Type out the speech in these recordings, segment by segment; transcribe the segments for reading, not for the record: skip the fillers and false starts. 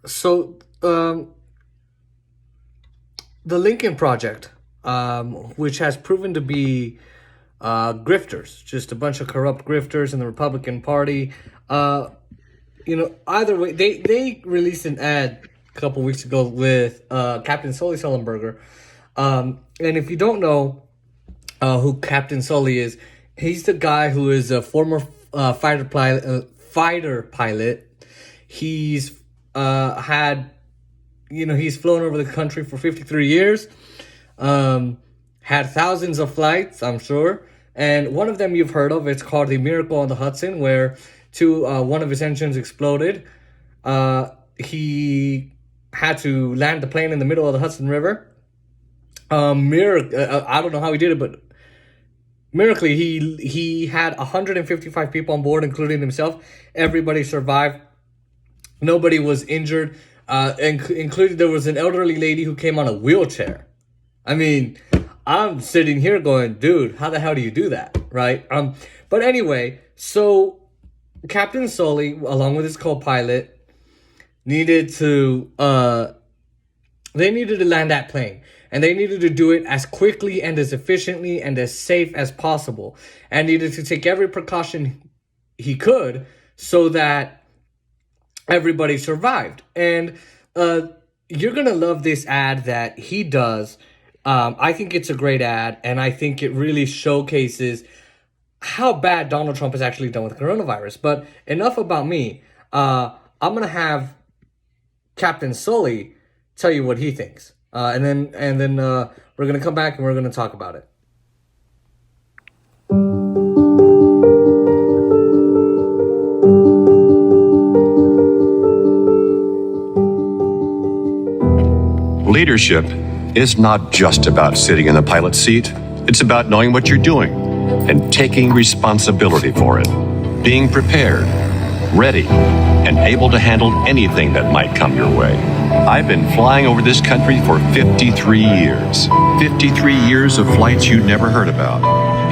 So, the Lincoln Project, which has proven to be grifters, just a bunch of corrupt grifters in the Republican Party. Uh, either way, they released an ad a couple weeks ago with Captain Sully Sullenberger. And if you don't know who Captain Sully is, he's the guy who is a former fighter pilot. He's had he's flown over the country for 53 years, had thousands of flights, I'm sure. And one of them you've heard of, it's called the Miracle on the Hudson, where one of his engines exploded. He had to land the plane in the middle of the Hudson River. I don't know how he did it, but miraculously, he had 155 people on board, including himself. Everybody survived. Nobody was injured. Including there was an elderly lady who came on a wheelchair. I mean, I'm sitting here going, dude, how the hell do you do that, right? But anyway, so Captain Sully, along with his co-pilot, needed to they needed to land that plane, and they needed to do it as quickly and as efficiently and as safe as possible, and needed to take every precaution he could so that everybody survived. And you're gonna love this ad that he does. I think it's a great ad, and I think it really showcases how bad Donald Trump has actually done with coronavirus. But enough about me. I'm gonna have Captain Sully tell you what he thinks, and then we're gonna come back and we're gonna talk about it. Leadership is not just about sitting in the pilot seat. It's about knowing what you're doing and taking responsibility for it. Being prepared, ready, and able to handle anything that might come your way. I've been flying over this country for 53 years. 53 years of flights you'd never heard about,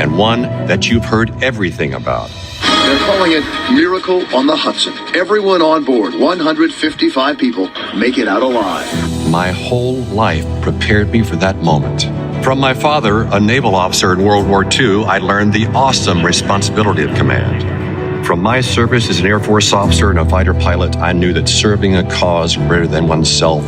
and one that you've heard everything about. They're calling it Miracle on the Hudson. Everyone on board, 155 people, make it out alive. My whole life prepared me for that moment. From my father, a naval officer in World War II, I learned the awesome responsibility of command. From my service as an Air Force officer and a fighter pilot, I knew that serving a cause greater than oneself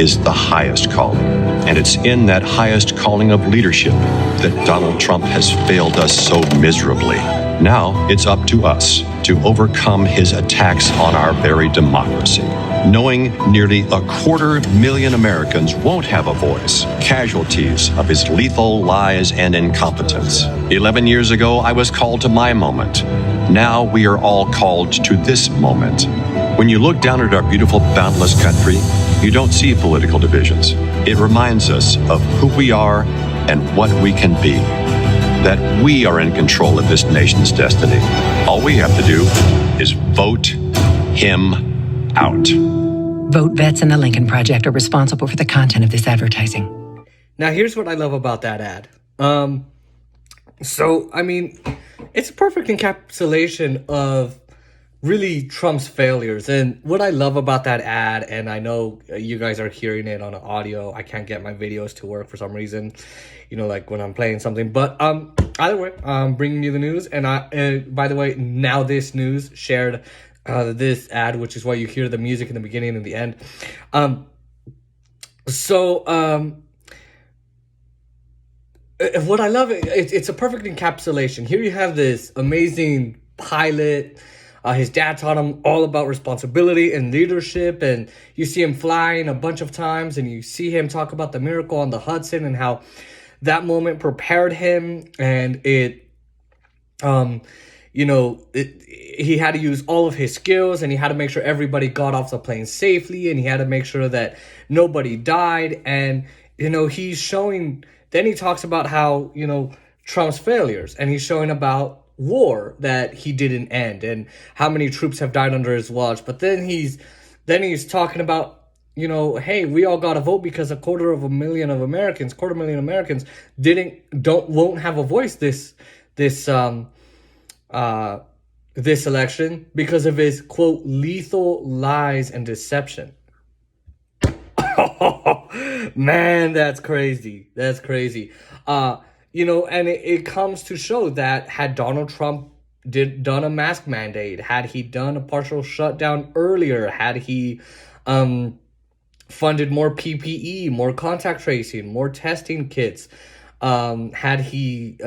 is the highest calling. And it's in that highest calling of leadership that Donald Trump has failed us so miserably. Now it's up to us to overcome his attacks on our very democracy. Knowing nearly 250,000 Americans won't have a voice, casualties of his lethal lies and incompetence. 11 years ago, I was called to my moment. Now we are all called to this moment. When you look down at our beautiful, boundless country, you don't see political divisions. It reminds us of who we are and what we can be. That we are in control of this nation's destiny. All we have to do is vote him out. Vote vets and the Lincoln Project are responsible for the content of this advertising. Now, here's what I love about that ad. It's a perfect encapsulation of really Trump's failures. And what I love about that ad, and I know you guys are hearing it on audio, I can't get my videos to work for some reason, like when I'm playing something. But either way, I'm bringing you the news. And by the way, Now This News shared this ad, which is why you hear the music in the beginning and the end. What I love, it's a perfect encapsulation. Here you have this amazing pilot. His dad taught him all about responsibility and leadership, and you see him flying a bunch of times, and you see him talk about the Miracle on the Hudson and how that moment prepared him, and he had to use all of his skills, and he had to make sure everybody got off the plane safely, and he had to make sure that nobody died. And he's showing, then he talks about how Trump's failures, and he's showing about war that he didn't end and how many troops have died under his watch. But then he's talking about, hey, we all got to vote because 250,000 Americans won't have a voice this election because of his, quote, lethal lies and deception. Man, that's crazy. That's crazy. You know, and it comes to show that had Donald Trump done a mask mandate, had he done a partial shutdown earlier, had he funded more PPE, more contact tracing, more testing kits, had he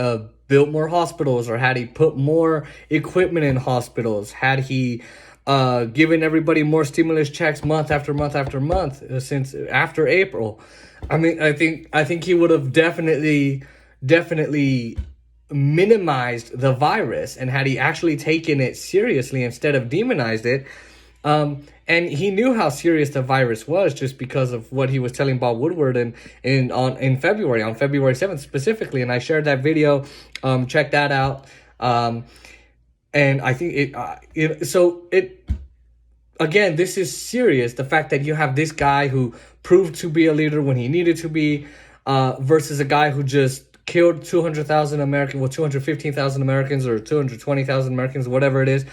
built more hospitals, or had he put more equipment in hospitals, had he given everybody more stimulus checks month after month after month since after April, I mean, I think he would have definitely minimized the virus, and had he actually taken it seriously instead of demonized it. And he knew how serious the virus was just because of what he was telling Bob Woodward in February, on February 7th specifically. And I shared that video. Check that out. And I think again, this is serious. The fact that you have this guy who proved to be a leader when he needed to be, versus a guy who just killed 200,000 Americans, well, 215,000 Americans or 220,000 Americans, whatever it is.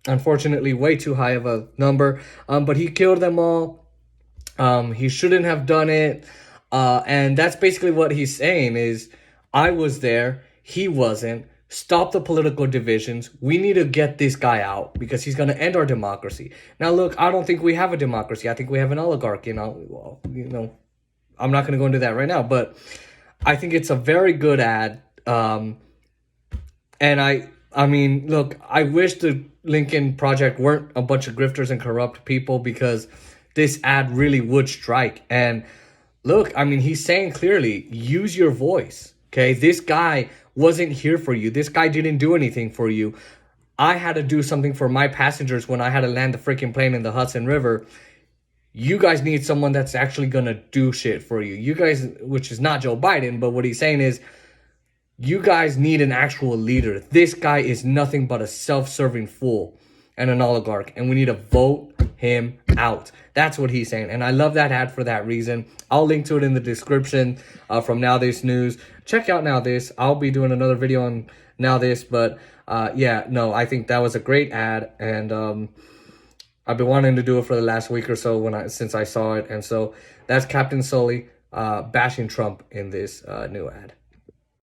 Unfortunately, way too high of a number. But he killed them all. He shouldn't have done it. And that's basically what he's saying is, I was there, he wasn't. Stop the political divisions. We need to get this guy out because he's going to end our democracy. Now, look, I don't think we have a democracy. I think we have an oligarchy. Well, you know, I'm not going to go into that right now, but I think it's a very good ad. And I mean, look, I wish the Lincoln Project weren't a bunch of grifters and corrupt people, because this ad really would strike. And look, I mean, he's saying clearly, use your voice. Okay, this guy wasn't here for you. This guy didn't do anything for you. I had to do something for my passengers when I had to land the freaking plane in the Hudson River. You guys need someone that's actually going to do shit for you. You guys, which is not Joe Biden, but what he's saying is, you guys need an actual leader. This guy is nothing but a self-serving fool and an oligarch, and we need to vote him out. That's what he's saying, and I love that ad for that reason. I'll link to it in the description from Now This News. Check out Now This. I'll be doing another video on Now This, but yeah, no, I think that was a great ad, and I've been wanting to do it for the last week or so since I saw it, and so that's Captain Sully bashing Trump in this new ad.